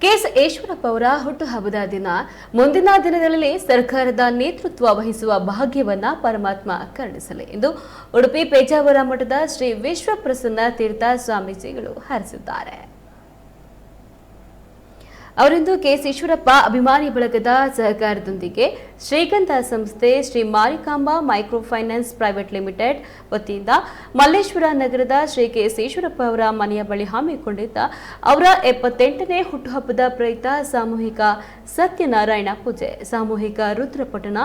KS Eshwarappa ಅವರ ಹುಟ್ಟುಹಬ್ಬದ ದಿನ ಮುಂದಿನ ದಿನಗಳಲ್ಲಿ ಸರ್ಕಾರದ ನೇತೃತ್ವ ವಹಿಸುವ ಭಾಗ್ಯವನ್ನ ಪರಮಾತ್ಮ ಕರುಣಿಸಲಿ ಎಂದು ಉಡುಪಿ ಪೇಜಾವರ ಮಠದ ಶ್ರೀ ವಿಶ್ವಪ್ರಸನ್ನ ತೀರ್ಥ ಸ್ವಾಮೀಜಿಗಳು ಹಾರೈಸಿದ್ದಾರೆ. ಅವರಿಂದು ಕೆಎಸ್ ಈಶ್ವರಪ್ಪ ಅಭಿಮಾನಿ ಬಳಗದ ಸಹಕಾರದೊಂದಿಗೆ ಶ್ರೀಗಂಧ ಸಂಸ್ಥೆ Shri Marikamba micro finance private limited ವತಿಯಿಂದ ಮಲ್ಲೇಶ್ವರ ನಗರದ ಶ್ರೀ ಕೆಎಸ್ ಈಶ್ವರಪ್ಪ ಅವರ ಮನೆಯ ಬಳಿ ಹಮ್ಮಿಕೊಂಡಿದ್ದ ಅವರ 78ನೇ ಹುಟ್ಟುಹಬ್ಬದ ಪ್ರಯುಕ್ತ ಸಾಮೂಹಿಕ ಸತ್ಯನಾರಾಯಣ ಪೂಜೆ, ಸಾಮೂಹಿಕ ರುದ್ರಪಠಣ,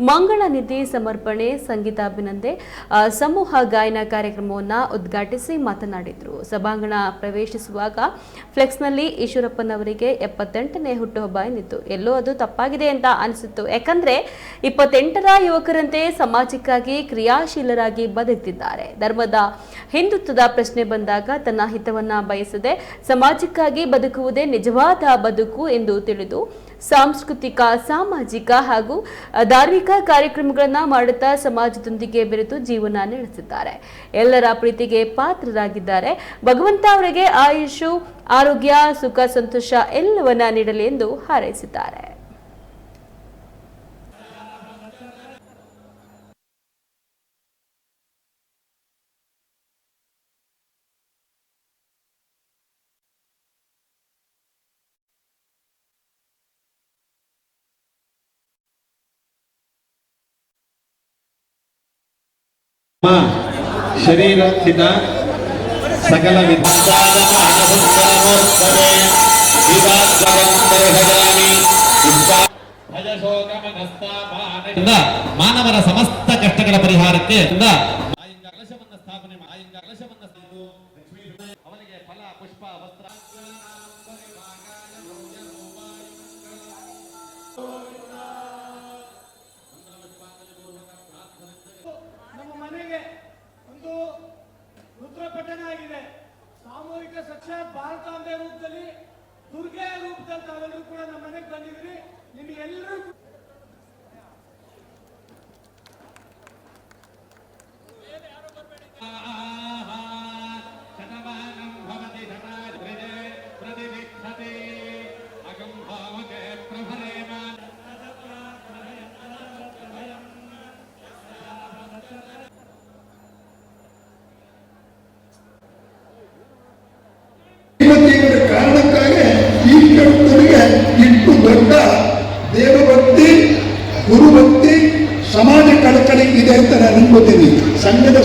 ಮಂಗಳ ನಿಧಿ ಸಮರ್ಪಣೆ, ಸಂಗೀತಾಭಿನಂದನೆ, ಸಮೂಹ ಗಾಯನ ಕಾರ್ಯಕ್ರಮವನ್ನು ಉದ್ಘಾಟಿಸಿ ಮಾತನಾಡಿದರು. ಸಭಾಂಗಣ ಪ್ರವೇಶಿಸುವಾಗ ಫ್ಲೆಕ್ಸ್ನಲ್ಲಿ ಈಶ್ವರಪ್ಪನವರಿಗೆ 78ನೇ ಹುಟ್ಟುಹಬ್ಬ ಎಂದಿತ್ತು. ಎಲ್ಲೋ ಅದು ತಪ್ಪಾಗಿದೆ ಅಂತ ಅನಿಸಿತ್ತು. ಯಾಕಂದ್ರೆ 28ರ ಯುವಕರಂತೆ ಸಮಾಜಕ್ಕಾಗಿ ಕ್ರಿಯಾಶೀಲರಾಗಿ ಬದುಕುತ್ತಿದ್ದಾರೆ. ಧರ್ಮದ ಹಿಂದುತ್ವದ ಪ್ರಶ್ನೆ ಬಂದಾಗ ತನ್ನ ಹಿತವನ್ನ ಬಯಸದೆ ಸಮಾಜಕ್ಕಾಗಿ ಬದುಕುವುದೇ ನಿಜವಾದ ಬದುಕು ಎಂದು ತಿಳಿದು ಸಾಂಸ್ಕೃತಿಕ, ಸಾಮಾಜಿಕ ಹಾಗೂ ಧಾರ್ಮಿಕ ಕಾರ್ಯಕ್ರಮಗಳನ್ನು ಮಾಡುತ್ತಾ ಸಮಾಜದೊಂದಿಗೆ ಬೆರೆತು ಜೀವನ ನಡೆಸಿದ್ದಾರೆ. ಎಲ್ಲರ ಪ್ರೀತಿಗೆ ಪಾತ್ರರಾಗಿದ್ದಾರೆ. ಭಗವಂತ ಅವರಿಗೆ ಆಯುಷು, ಆರೋಗ್ಯ, ಸುಖ, ಸಂತೋಷ ಎಲ್ಲವನ್ನ ನೀಡಲಿ ಎಂದು ಹಾರೈಸಿದ್ದಾರೆ. ಶರೀರ ಸ್ಥಿತ ಸಕಲ ಮಾನವರ ಸಮಸ್ತ ಕಷ್ಟಗಳ ಪರಿಹಾರಕ್ಕೆ ಸ್ಥಾಪನೆ ಅವನಿಗೆ ಫಲ, ಪುಷ್ಪ, ವಸ್ತ್ರ ನಮ್ಮ ಮನೆಗೆ ಒಂದು ರುದ್ರಪಠಣ ಆಗಿದೆ. ಸಾಮೂಹಿಕ ಸಾಕ್ಷಾತ್ ಭಾರತಾಂಬೆ ರೂಪದಲ್ಲಿ, ದುರ್ಗೆಯ ರೂಪದಲ್ಲಿ ತಾವೆಲ್ಲರೂ ಕೂಡ ನಮ್ಮ ಮನೆಗೆ ಬಂದಿದ್ದೀರಿ. ನಿಮಗೆಲ್ಲರೂ ಕಾರಣಕ್ಕಾಗಿ ಈಶ್ವರನಿಗೆ ಇಷ್ಟು ದೊಡ್ಡ ದೇವಭಕ್ತಿ, ಗುರುಭಕ್ತಿ, ಸಮಾಜ ಕಳಕಳಿ ಇದೆ ಅಂತ ನಾನು ಅನ್ಕೋತೀನಿ. ಸಂಘದ